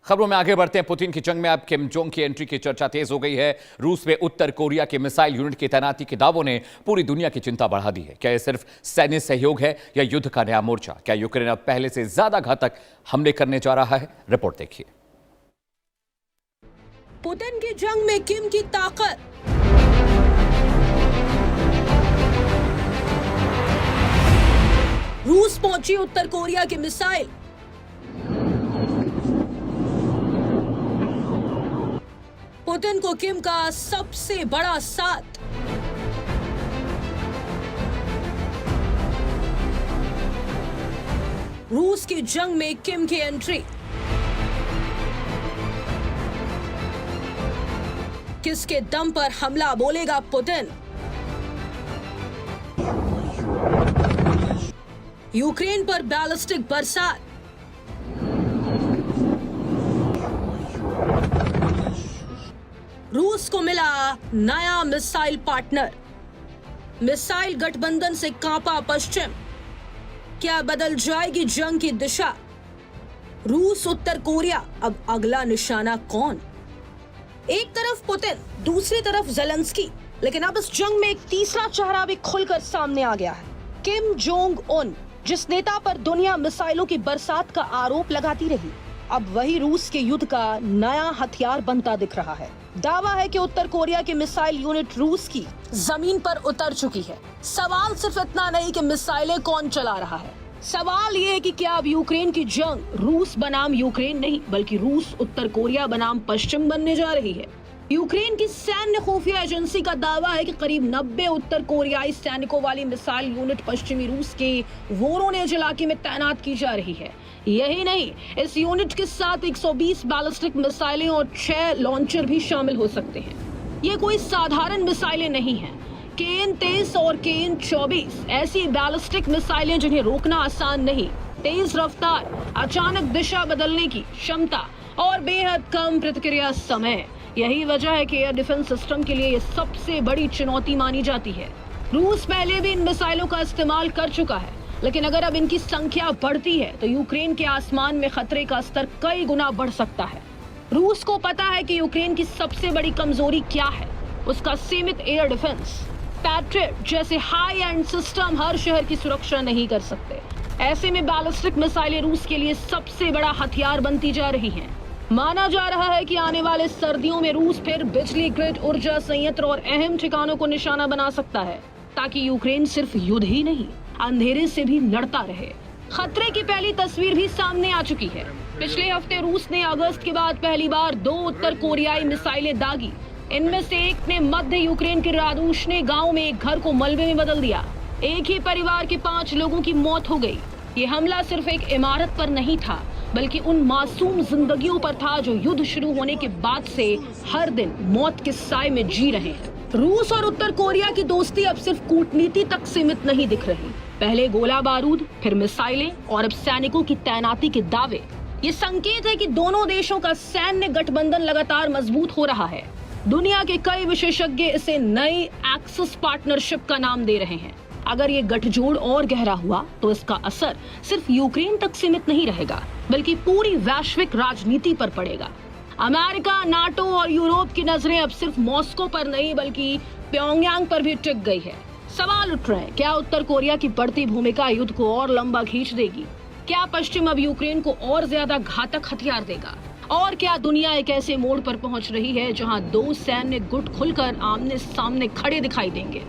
खबरों में आगे बढ़ते हैं। पुतिन की जंग में अब किम जोंग की एंट्री की चर्चा तेज हो गई है। रूस में उत्तर कोरिया के मिसाइल यूनिट की तैनाती के दावों ने पूरी दुनिया की चिंता बढ़ा दी है। क्या यह सिर्फ सैन्य सहयोग है या युद्ध का नया मोर्चा? क्या यूक्रेन अब पहले से ज्यादा घातक हमले करने जा रहा है? रिपोर्ट देखिए। पुतिन की जंग में किम की ताकत। रूस पहुंची उत्तर कोरिया की मिसाइल। पुतिन को किम का सबसे बड़ा साथ। रूस की जंग में किम की एंट्री। किसके दम पर हमला बोलेगा पुतिन? यूक्रेन पर बैलिस्टिक बरसात। रूस को मिला नया मिसाइल पार्टनर। मिसाइल गठबंधन से कांपा पश्चिम। क्या बदल जाएगी जंग की दिशा? रूस उत्तर कोरिया, अब अगला निशाना कौन? एक तरफ पुतिन, दूसरी तरफ ज़ेलेंस्की। लेकिन अब इस जंग में एक तीसरा चेहरा भी खुलकर सामने आ गया है। किम जोंग उन, जिस नेता पर दुनिया मिसाइलों की बरसात का आरोप लगाती रही, अब वही रूस के युद्ध का नया हथियार बनता दिख रहा है। दावा है कि उत्तर कोरिया की मिसाइल यूनिट रूस की जमीन पर उतर चुकी है। सवाल सिर्फ इतना नहीं कि मिसाइलें कौन चला रहा है, सवाल ये है कि क्या अब यूक्रेन की जंग रूस बनाम यूक्रेन नहीं बल्कि रूस उत्तर कोरिया बनाम पश्चिम बनने जा रही है। यूक्रेन की सैन्य खुफिया एजेंसी का दावा है कि करीब 90 उत्तर कोरियाई सैनिकों वाली मिसाइल यूनिट पश्चिमी रूस के वोरोनेज इलाके में तैनात की जा रही है। यही नहीं, इस यूनिट के साथ 120 बैलिस्टिक मिसाइलें और 6 लॉन्चर भी शामिल हो सकते हैं। ये कोई साधारण मिसाइलें नहीं हैं। KN-23 और KN-24 ऐसी बैलिस्टिक मिसाइलें जिन्हें रोकना आसान नहीं। तेज रफ्तार, अचानक दिशा बदलने की क्षमता और बेहद कम प्रतिक्रिया समय, यही वजह है कि एयर डिफेंस सिस्टम के लिए ये सबसे बड़ी चुनौती मानी जाती है। रूस पहले भी इन मिसाइलों का इस्तेमाल कर चुका है, लेकिन अगर अब इनकी संख्या बढ़ती है तो यूक्रेन के आसमान में खतरे का स्तर कई गुना बढ़ सकता है। रूस को पता है कि यूक्रेन की सबसे बड़ी कमजोरी क्या है, उसका सीमित एयर डिफेंस। पैट्रियट जैसे हाई एंड सिस्टम हर शहर की सुरक्षा नहीं कर सकते। ऐसे में बैलिस्टिक मिसाइलें रूस के लिए सबसे बड़ा हथियार बनती जा रही हैं। माना जा रहा है कि आने वाले सर्दियों में रूस फिर बिजली ग्रिड, ऊर्जा संयंत्र और अहम ठिकानों को निशाना बना सकता है, ताकि यूक्रेन सिर्फ युद्ध ही नहीं अंधेरे से भी लड़ता रहे। खतरे की पहली तस्वीर भी सामने आ चुकी है। पिछले हफ्ते रूस ने अगस्त के बाद पहली बार 2 उत्तर कोरियाई मिसाइलें दागी। इनमें से एक ने मध्य यूक्रेन के रादूशने गांव में एक घर को मलबे में बदल दिया। एक ही परिवार के 5 लोगों की मौत हो गई। ये हमला सिर्फ एक इमारत पर नहीं था, बल्कि उन मासूम जिंदगियों पर था जो युद्ध शुरू होने के बाद से हर दिन मौत के साए में जी रहे हैं। रूस और उत्तर कोरिया की दोस्ती अब सिर्फ कूटनीति तक सीमित नहीं दिख रही। पहले गोला बारूद, फिर मिसाइलें और अब सैनिकों की तैनाती के दावे। ये संकेत है कि दोनों देशों का सैन्य गठबंधन लगातार मजबूत हो रहा है। दुनिया के कई विशेषज्ञ इसे नई एक्सिस पार्टनरशिप का नाम दे रहे हैं। अगर ये गठजोड़ और गहरा हुआ तो इसका असर सिर्फ यूक्रेन तक सीमित नहीं रहेगा, बल्कि पूरी वैश्विक राजनीति पर पड़ेगा। अमेरिका, नाटो और यूरोप की नजरें अब सिर्फ मॉस्को पर नहीं बल्कि प्योंगयांग पर भी टिक गई है। सवाल उठ रहे हैं, क्या उत्तर कोरिया की बढ़ती भूमिका युद्ध को और लंबा खींच देगी? क्या पश्चिम अब यूक्रेन को और ज्यादा घातक हथियार देगा? और क्या दुनिया एक ऐसे मोड़ पर पहुंच रही है जहां 2 सैन्य गुट खुलकर आमने सामने खड़े दिखाई देंगे?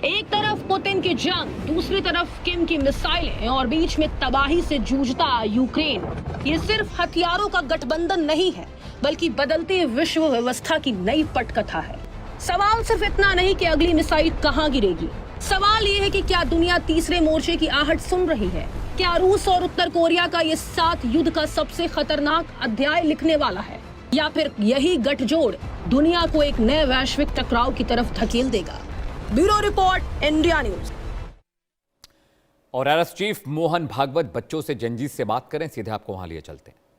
एक तरफ पुतिन की जंग, दूसरी तरफ किम की मिसाइलें और बीच में तबाही से जूझता यूक्रेन। ये सिर्फ हथियारों का गठबंधन नहीं है, बल्कि बदलती विश्व व्यवस्था की नई पटकथा है। सवाल सिर्फ इतना नहीं कि अगली मिसाइल कहां गिरेगी, सवाल ये है कि क्या दुनिया तीसरे मोर्चे की आहट सुन रही है? क्या रूस और उत्तर कोरिया का ये साथ युद्ध का सबसे खतरनाक अध्याय लिखने वाला है, या फिर यही गठजोड़ दुनिया को एक नए वैश्विक टकराव की तरफ धकेल देगा? Bureau report, India news. और आरएस चीफ मोहन भागवत बच्चों से जंजीत से बात करें, सीधे आपको वहां लिए चलते हैं।